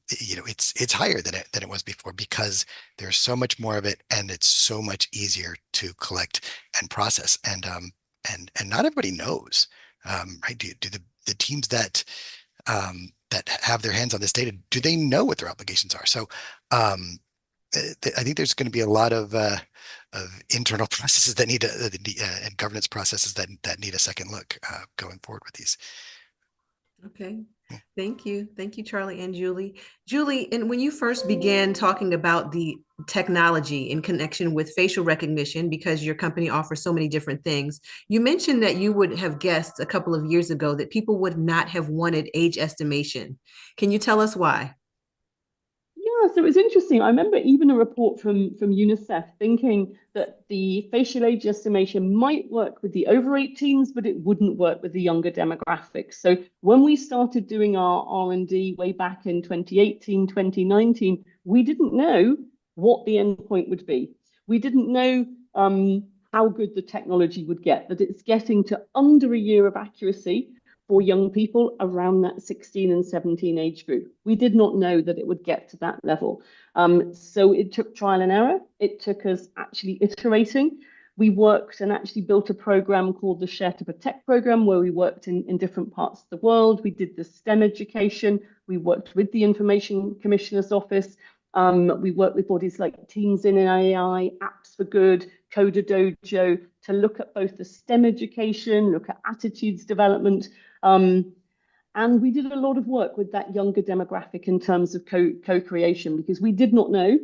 it's higher than it was before, because there's so much more of it and it's so much easier to collect and process, and not everybody knows, right? Do the teams that that have their hands on this data, do they know what their obligations are? So I think there's going to be a lot of internal processes that need and governance processes that need a second look going forward with these. Okay. Yeah. Thank you. Thank you, Charlie and Julie. Julie, and when you first began talking about the technology in connection with facial recognition, because your company offers so many different things, you mentioned that you would have guessed a couple of years ago that people would not have wanted age estimation. Can you tell us why? Yeah, so it's interesting. I remember even a report from UNICEF thinking that the facial age estimation might work with the over 18s, but it wouldn't work with the younger demographics. So when we started doing our R&D way back in 2018, 2019, we didn't know what the endpoint would be. We didn't know how good the technology would get, that it's getting to under a year of accuracy for young people around that 16 and 17 age group. We did not know that it would get to that level. So it took trial and error. It took us actually iterating. We worked and actually built a program called the Share to Protect program, where we worked in different parts of the world. We did the STEM education. We worked with the Information Commissioner's Office. We worked with bodies like Teams in AI, Apps for Good, Coder Dojo, to look at both the STEM education, look at attitudes development, and we did a lot of work with that younger demographic in terms of co-creation, because we did not know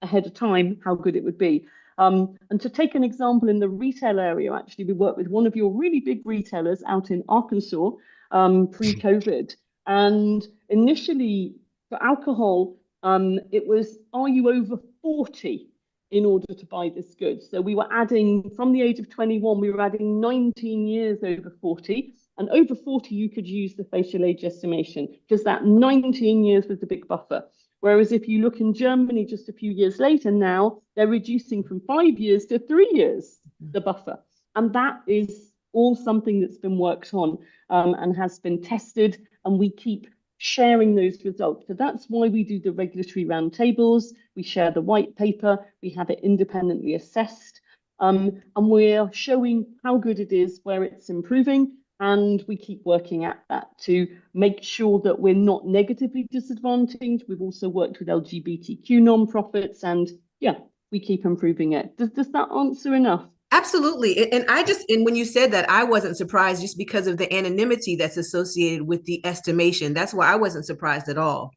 ahead of time how good it would be. And to take an example in the retail area, actually, we worked with one of your really big retailers out in Arkansas pre-COVID. And initially for alcohol, it was, are you over 40 in order to buy this good? So we were adding, from the age of 21, we were adding 19 years over 40. And over 40, you could use the facial age estimation, because that 19 years was the big buffer. Whereas if you look in Germany just a few years later now, they're reducing from 5 years to 3 years, the buffer. And that is all something that's been worked on and has been tested, and we keep sharing those results. So that's why we do the regulatory roundtables. We share the white paper, we have it independently assessed, and we're showing how good it is, where it's improving. And we keep working at that to make sure that we're not negatively disadvantaged. We've also worked with LGBTQ nonprofits, and yeah, we keep improving it. Does that answer enough? Absolutely. And when you said that, I wasn't surprised, just because of the anonymity that's associated with the estimation. That's why I wasn't surprised at all.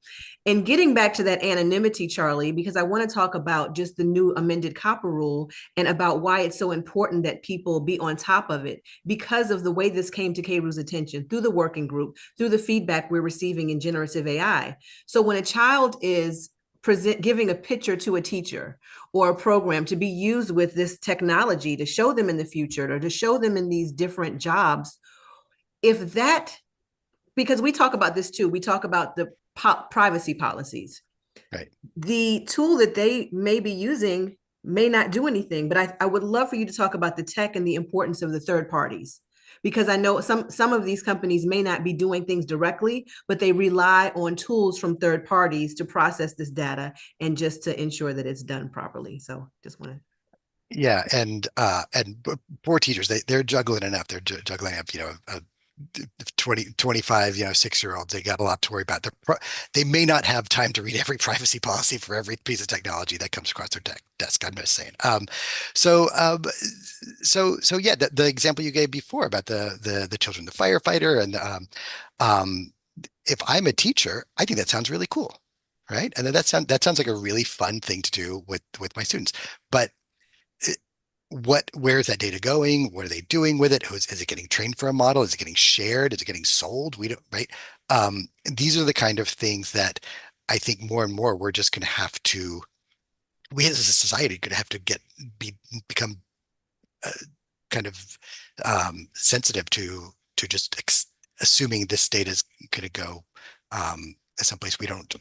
And getting back to that anonymity, Charlie, because I want to talk about just the new amended COPPA rule and about why it's so important that people be on top of it, because of the way this came to CARU's attention through the working group, through the feedback we're receiving in generative AI. So when a child is giving a picture to a teacher or a program to be used with this technology to show them in the future, or to show them in these different jobs, if that, because we talk about this too, we talk about the privacy policies. Right. The tool that they may be using may not do anything, but I would love for you to talk about the tech and the importance of the third parties, because I know some of these companies may not be doing things directly, but they rely on tools from third parties to process this data and just to ensure that it's done properly. So just want to. Yeah, and poor teachers, they're juggling enough. They're juggling up, 25, 6-year-olds. They got a lot to worry about. They may not have time to read every privacy policy for every piece of technology that comes across their desk. I'm just saying. So yeah, the example you gave before about the children, the firefighter, and if I'm a teacher, I think that sounds really cool, right? And then that sounds like a really fun thing to do with my students. But where is that data going? What are they doing with it? Is it getting trained for a model? Is it getting shared? Is it getting sold? We don't, right? These are the kind of things that I think more and more we're just going to have to, we as a society are going to have to become kind of sensitive to just assuming this data is going to go someplace we don't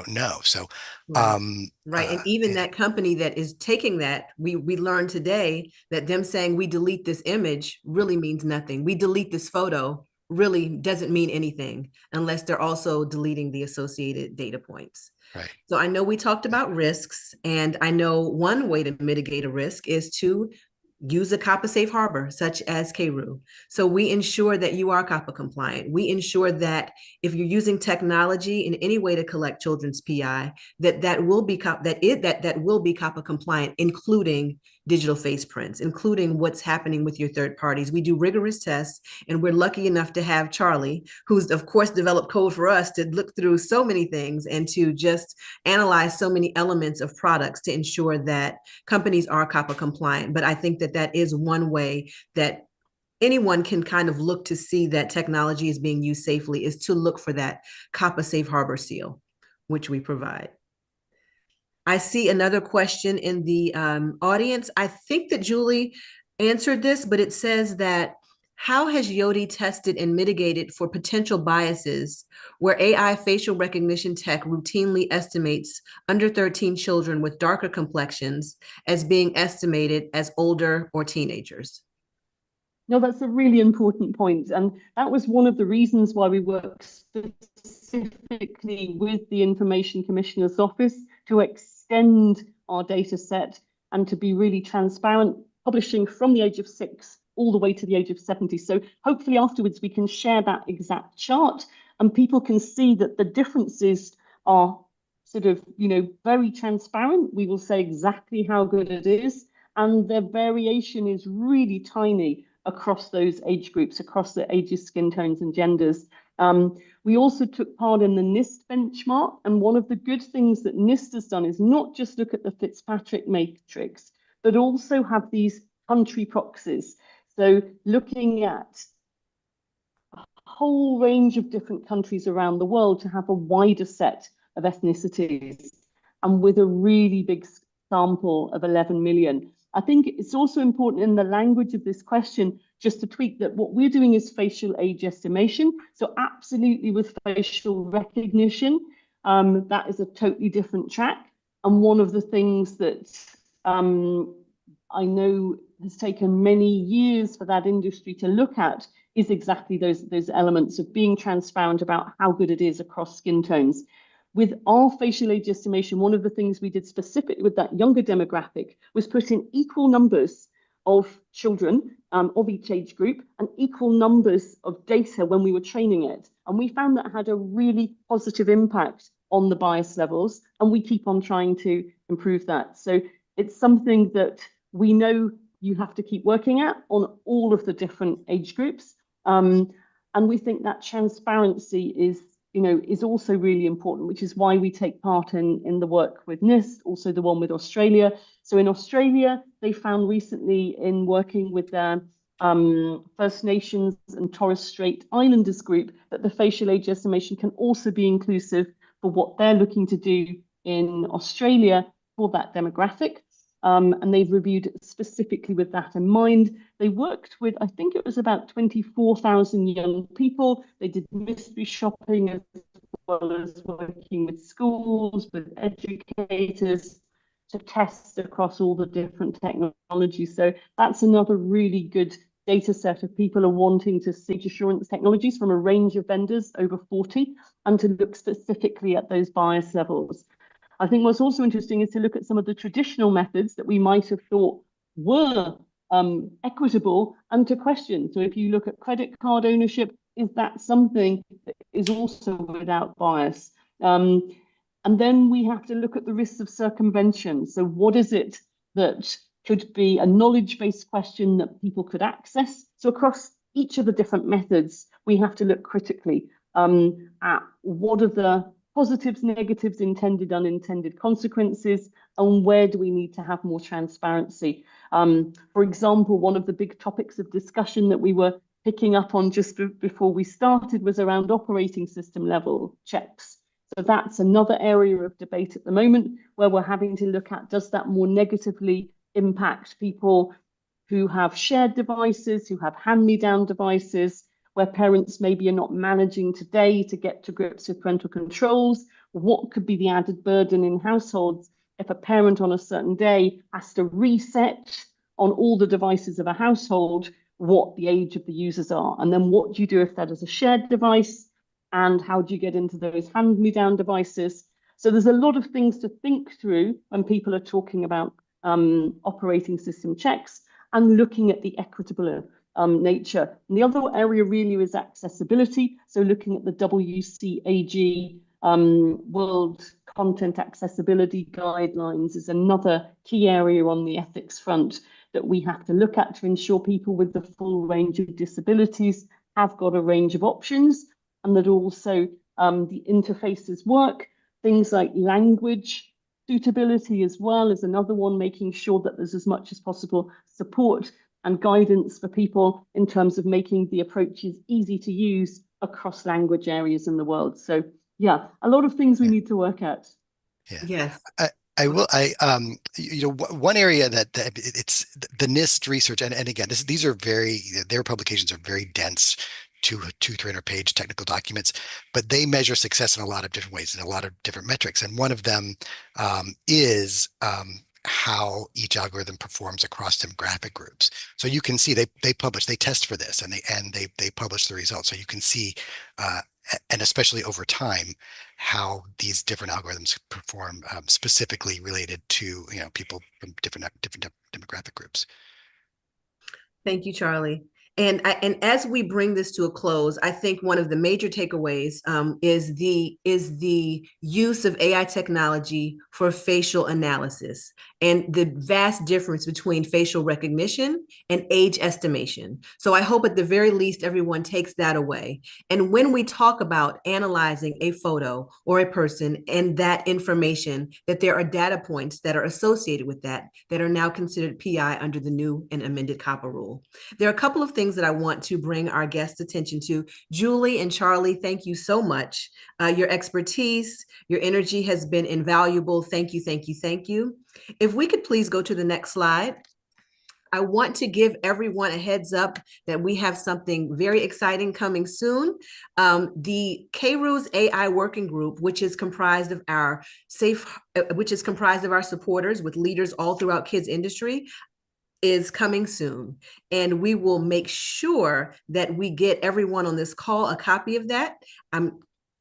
know. So right. And even that company that is taking that, we learned today that them saying we delete this image really means nothing. We delete this photo really doesn't mean anything unless they're also deleting the associated data points. right. So I know we talked about risks, and I know one way to mitigate a risk is to use a COPPA safe harbor, such as CARU. So we ensure that you are COPPA compliant. We ensure that if you're using technology in any way to collect children's PI, that will be COPPA compliant, including digital face prints, including what's happening with your third parties. We do rigorous tests, and we're lucky enough to have Charlie, who's of course developed code for us to look through so many things and to just analyze so many elements of products to ensure that companies are COPPA compliant. But I think that is one way that anyone can kind of look to see that technology is being used safely, is to look for that COPPA safe harbor seal, which we provide. I see another question in the audience. I think that Julie answered this, but it says that how has Yoti tested and mitigated for potential biases where AI facial recognition tech routinely estimates under 13 children with darker complexions as being estimated as older or teenagers? No, that's a really important point. And that was one of the reasons why we work specifically with the Information Commissioner's Office to extend our data set and to be really transparent, publishing from the age of 6 all the way to the age of 70. So hopefully afterwards we can share that exact chart and people can see that the differences are sort of, very transparent. We will say exactly how good it is, and the variation is really tiny across those age groups, across the ages, skin tones, and genders. We also took part in the NIST benchmark, and one of the good things that NIST has done is not just look at the Fitzpatrick matrix, but also have these country proxies. So looking at a whole range of different countries around the world to have a wider set of ethnicities, and with a really big sample of 11 million. I think it's also important in the language of this question just to tweak that what we're doing is facial age estimation. So absolutely with facial recognition, that is a totally different track. And one of the things that I know has taken many years for that industry to look at is exactly those elements of being transparent about how good it is across skin tones. With our facial age estimation, one of the things we did specifically with that younger demographic was put in equal numbers of children of each age group and equal numbers of data when we were training it. And we found that had a really positive impact on the bias levels, and we keep on trying to improve that. So it's something that we know you have to keep working at on all of the different age groups. And we think that transparency is also really important, which is why we take part in the work with NIST, also the one with Australia. So in Australia, they found recently in working with their First Nations and Torres Strait Islanders group that the facial age estimation can also be inclusive for what they're looking to do in Australia for that demographic. And they've reviewed specifically with that in mind. They worked with, I think it was about 24,000 young people. They did mystery shopping as well as working with schools, with educators to test across all the different technologies. So that's another really good data set of people are wanting to see assurance technologies from a range of vendors, over 40, and to look specifically at those bias levels. I think what's also interesting is to look at some of the traditional methods that we might have thought were equitable and to question. So if you look at credit card ownership, is that something that is also without bias? And then we have to look at the risks of circumvention. So what is it that could be a knowledge-based question that people could access? So across each of the different methods, we have to look critically at what are the positives, negatives, intended, unintended consequences, and where do we need to have more transparency? For example, one of the big topics of discussion that we were picking up on just before we started was around operating system level checks. So that's another area of debate at the moment where we're having to look at, does that more negatively impact people who have shared devices, who have hand-me-down devices, where parents maybe are not managing today to get to grips with parental controls? What could be the added burden in households if a parent on a certain day has to reset on all the devices of a household what the age of the users are? And then what do you do if that is a shared device? And how do you get into those hand-me-down devices? So there's a lot of things to think through when people are talking about operating system checks. and looking at the equitable nature. And the other area really is accessibility. So looking at the WCAG World Content Accessibility Guidelines is another key area on the ethics front that we have to look at to ensure people with the full range of disabilities have got a range of options, and that also the interfaces work. Things like language suitability as well is another one, making sure that there's as much as possible support and guidance for people in terms of making the approaches easy to use across language areas in the world. So yeah, a lot of things we need to work at. Yeah. Yes. I will. One area that it's the NIST research, and again, these are their publications are very dense, 300-page technical documents, but they measure success in a lot of different ways and a lot of different metrics. And one of them is how each algorithm performs across demographic groups. So you can see they test for this, and they publish the results. So you can see, and especially over time, how these different algorithms perform specifically related to people from different demographic groups. Thank you, Charlie. And as we bring this to a close, I think one of the major takeaways is the use of AI technology for facial analysis and the vast difference between facial recognition and age estimation. So I hope at the very least everyone takes that away. And when we talk about analyzing a photo or a person and that information, that there are data points that are associated with that are now considered PI under the new and amended COPPA rule. There are a couple of things that I want to bring our guests' attention to. Julie and Charlie, thank you so much. Your expertise, your energy has been invaluable. Thank you, thank you, thank you. If we could please go to the next slide. I want to give everyone a heads up that we have something very exciting coming soon. The CARU's AI working group, which is comprised of our supporters with leaders all throughout kids industry, is coming soon, and we will make sure that we get everyone on this call a copy of that.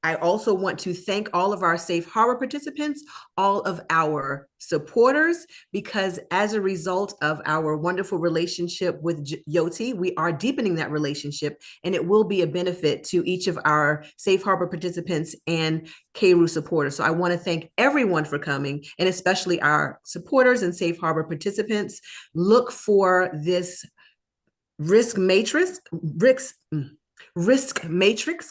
I also want to thank all of our Safe Harbor participants, all of our supporters, because as a result of our wonderful relationship with Yoti, we are deepening that relationship, and it will be a benefit to each of our Safe Harbor participants and CARU supporters. So I want to thank everyone for coming, and especially our supporters and Safe Harbor participants. Look for this risk matrix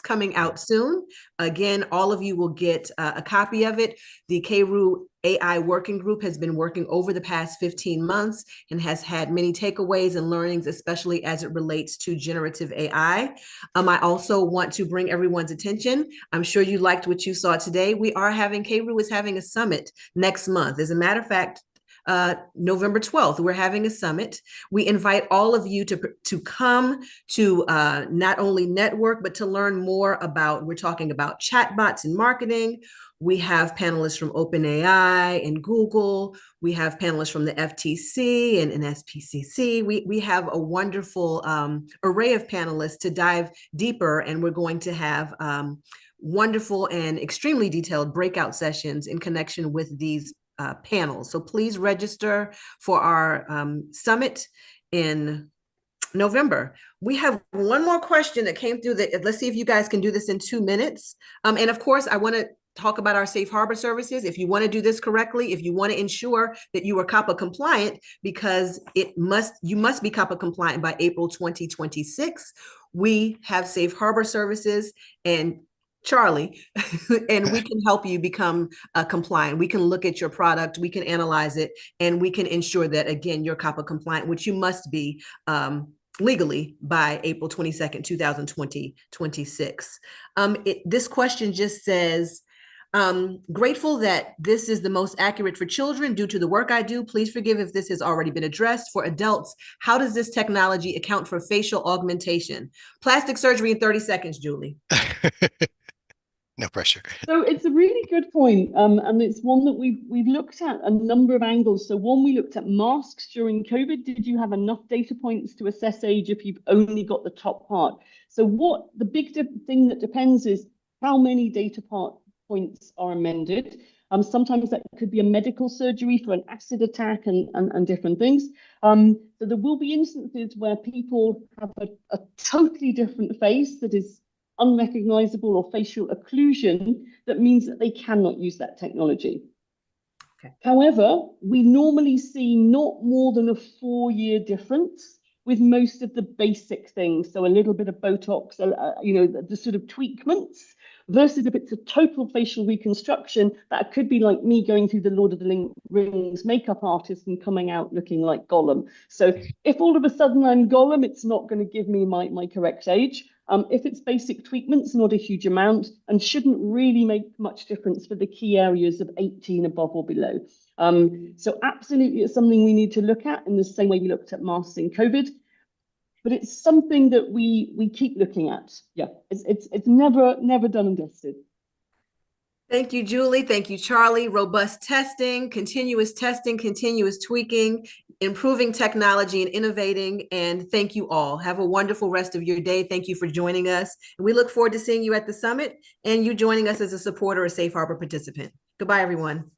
coming out soon. Again, all of you will get a copy of it. The CARU AI working group has been working over the past 15 months and has had many takeaways and learnings, especially as it relates to generative AI. I also want to bring everyone's attention. I'm sure you liked what you saw today. CARU is having a summit next month. As a matter of fact, November 12th, we're having a summit. We invite all of you to come to not only network, but to learn more about, we're talking about chatbots in marketing. We have panelists from OpenAI and Google. We have panelists from the FTC and SPCC. We have a wonderful array of panelists to dive deeper, and we're going to have wonderful and extremely detailed breakout sessions in connection with these panels. So please register for our summit in November. We have one more question that came through that, let's see if you guys can do this in 2 minutes. And of course, I want to talk about our safe harbor services. If you want to do this correctly, if you want to ensure that you are COPPA compliant, because you must be COPPA compliant by April 2026, we have safe harbor services, and Charlie, and we can help you become compliant. We can look at your product, we can analyze it, and we can ensure that, again, you're COPPA compliant, which you must be legally by April 22nd, 2026. This question just says, grateful that this is the most accurate for children due to the work I do. Please forgive if this has already been addressed. For adults, how does this technology account for facial augmentation? Plastic surgery in 30 seconds, Julie. No pressure. So it's a really good point, and it's one that we've looked at a number of angles. So one, we looked at masks during COVID. Did you have enough data points to assess age if you've only got the top part? So what the big thing that depends is how many data points are amended. Sometimes that could be a medical surgery for an acid attack and different things. So there will be instances where people have a totally different face that is unrecognizable or facial occlusion that means that they cannot use that technology. Okay. However, we normally see not more than a 4-year difference with most of the basic things. So a little bit of Botox, the sort of tweakments, versus if it's a total facial reconstruction, that could be like me going through the Lord of the Rings makeup artist and coming out looking like Gollum. So if all of a sudden I'm Gollum, it's not going to give me my correct age. If it's basic treatments, not a huge amount, and shouldn't really make much difference for the key areas of 18 above or below. So absolutely, it's something we need to look at in the same way we looked at masks in COVID. But it's something that we keep looking at. Yeah, it's never done and dusted. Thank you, Julie. Thank you, Charlie. Robust testing, continuous tweaking, improving technology and innovating. And thank you all. Have a wonderful rest of your day. Thank you for joining us. And we look forward to seeing you at the summit and you joining us as a supporter or Safe Harbor participant. Goodbye, everyone.